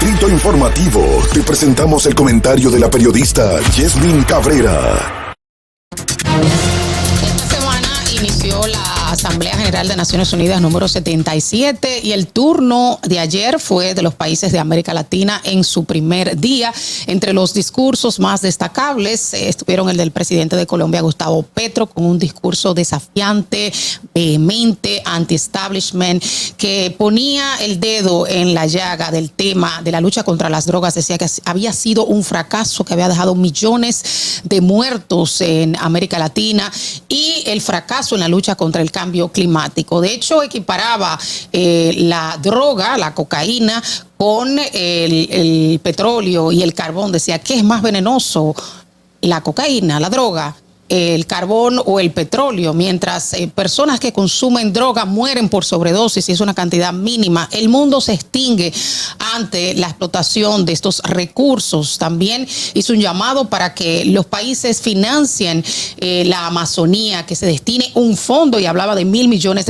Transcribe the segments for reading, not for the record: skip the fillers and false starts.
Distrito Informativo, te presentamos el comentario de la periodista Yesmin Cabrera. Esta semana inició la Asamblea General de Naciones Unidas número 77 y el turno de ayer fue de los países de América Latina en su primer día. Entre los discursos más destacables estuvieron el del presidente de Colombia, Gustavo Petro, con un discurso desafiante, vehemente, anti-establishment, que ponía el dedo en la llaga del tema de la lucha contra las drogas. Decía que había sido un fracaso, que había dejado millones de muertos en América Latina y el fracaso en la lucha contra el cambio climático. De hecho, equiparaba la droga, la cocaína, con el petróleo y el carbón. Decía, ¿qué es más venenoso? La cocaína, la droga, el carbón o el petróleo. Mientras personas que consumen droga mueren por sobredosis y es una cantidad mínima, el mundo se extingue ante la explotación de estos recursos. También hizo un llamado para que los países financien la Amazonía, que se destine un fondo, y hablaba de $1.000 millones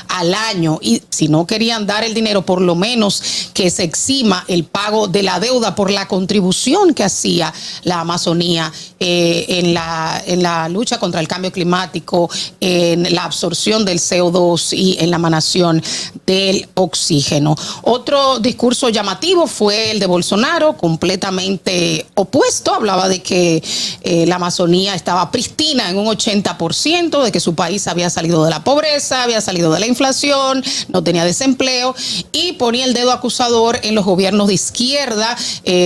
al año. Y si no querían dar el dinero, por lo menos que se exima el pago de la deuda por la contribución que hacía la Amazonía en la lucha contra el cambio climático, en la absorción del CO2 y en la emanación del oxígeno. Otro discurso llamativo fue el de Bolsonaro, completamente opuesto. Hablaba de que la Amazonía estaba pristina en un 80%, de que su país había salido de la pobreza, había salido de la inflación, no tenía desempleo, y ponía el dedo acusador en los gobiernos de izquierda.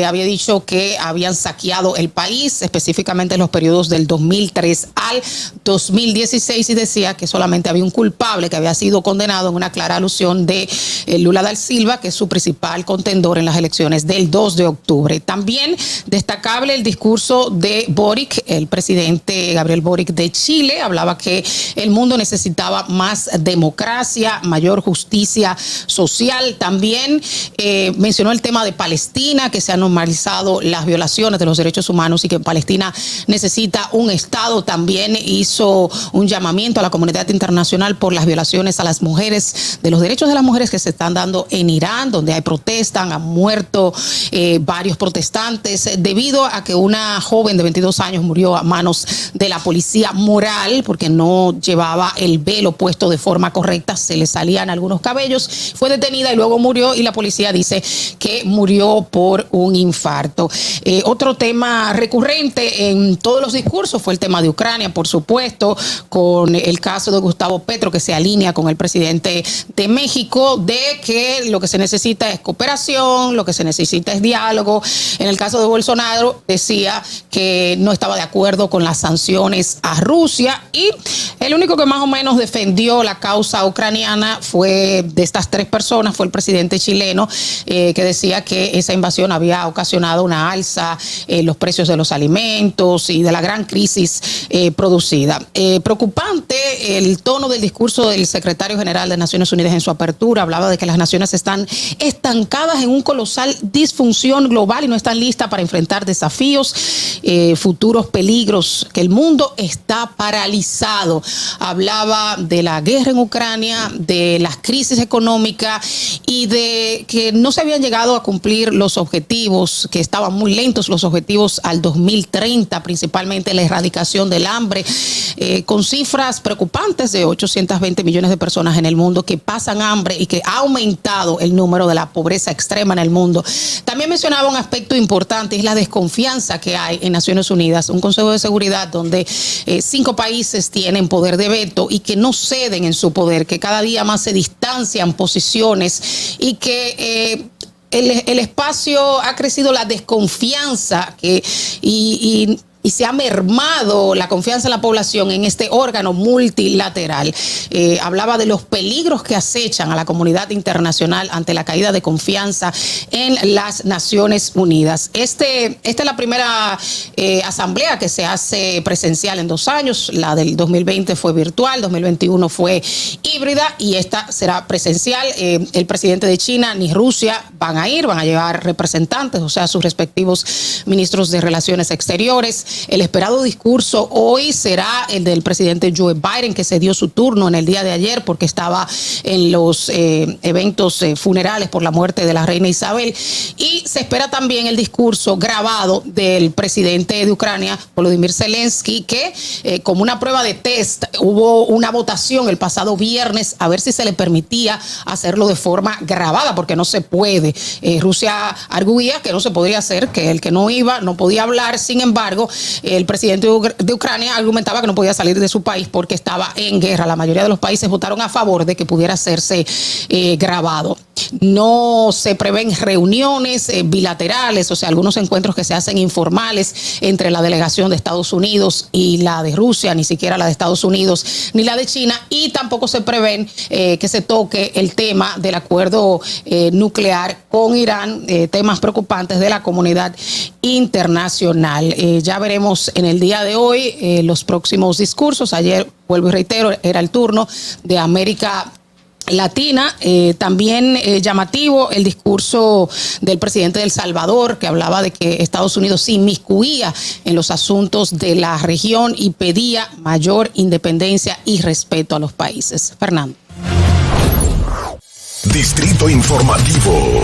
Había dicho que habían saqueado el país, específicamente en los periodos del 2003 al 2016, y decía que solamente había un culpable que había sido condenado, en una clara alusión de Lula da Silva, que es su principal contendor en las elecciones del 2 de octubre. También destacable el discurso de Boric, el presidente Gabriel Boric de Chile. Hablaba que el mundo necesitaba más democracia, mayor justicia social. También mencionó el tema de Palestina, que se han normalizado las violaciones de los derechos humanos y que Palestina necesita un Estado. También hizo un llamamiento a la comunidad internacional por las violaciones a las mujeres, de los derechos de las mujeres que se están dando en Irán, donde hay protestas. Han muerto varios protestantes debido a que una joven de 22 años murió a manos de la policía moral porque no llevaba el velo puesto de forma correcta, se le salían algunos cabellos. Fue detenida y luego murió, y la policía dice que murió por un infarto. Otro tema recurrente en todos los discursos fue el tema de Ucrania, por supuesto, con el caso de Gustavo Petro, que se alinea con el presidente de México, de que lo que se necesita es cooperación, lo que se necesita es diálogo. En el caso de Bolsonaro, decía que no estaba de acuerdo con las sanciones a Rusia, y el único que más o menos defendió la causa ucraniana fue, de estas tres personas, fue el presidente chileno, que decía que esa invasión había ocasionado una alza en los precios de los alimentos y de la gran crisis producida. Preocupante el tono del discurso del secretario general de Naciones Unidas en su apertura. Hablaba de que las naciones están estancadas en un colosal disfunción global y no están listas para enfrentar desafíos, futuros peligros, que el mundo está paralizado. Hablaba de la guerra en Ucrania, de las crisis económicas y de que no se habían llegado a cumplir los objetivos, que estaban muy lentos los objetivos al 2030, principalmente la erradicación del hambre, con cifras preocupantes de 820 millones de personas en el mundo que pasan hambre y que ha aumentado el número de la pobreza extrema en el mundo. También mencionaba un aspecto importante, es la desconfianza que hay en Naciones Unidas, un Consejo de Seguridad donde 5 países tienen poder de veto y que no ceden en su poder, que cada día más se distancian posiciones y que el espacio ha crecido la desconfianza y se ha mermado la confianza de la población en este órgano multilateral. Hablaba de los peligros que acechan a la comunidad internacional ante la caída de confianza en las Naciones Unidas. Esta es la primera asamblea que se hace presencial en 2 años. La del 2020 fue virtual, 2021 fue híbrida y esta será presencial. El presidente de China ni Rusia van a llevar representantes, o sea, sus respectivos ministros de Relaciones Exteriores. El esperado discurso hoy será el del presidente Joe Biden, que se dio su turno en el día de ayer porque estaba en los eventos funerales por la muerte de la reina Isabel. Y se espera también el discurso grabado del presidente de Ucrania, Volodymyr Zelensky, que como una prueba de test hubo una votación el pasado viernes a ver si se le permitía hacerlo de forma grabada, porque no se puede. Rusia arguía que no se podría hacer, que el que no iba no podía hablar. Sin embargo, el presidente de Ucrania argumentaba que no podía salir de su país porque estaba en guerra. La mayoría de los países votaron a favor de que pudiera hacerse grabado. No se prevén reuniones bilaterales, o sea, algunos encuentros que se hacen informales entre la delegación de Estados Unidos y la de Rusia, ni siquiera la de Estados Unidos ni la de China, y tampoco se prevén que se toque el tema del acuerdo nuclear con Irán, temas preocupantes de la comunidad internacional. Ya veremos en el día de hoy los próximos discursos. Ayer, vuelvo y reitero, era el turno de América Latina. También llamativo el discurso del presidente de El Salvador, que hablaba de que Estados Unidos se inmiscuía en los asuntos de la región y pedía mayor independencia y respeto a los países. Fernando. Distrito Informativo.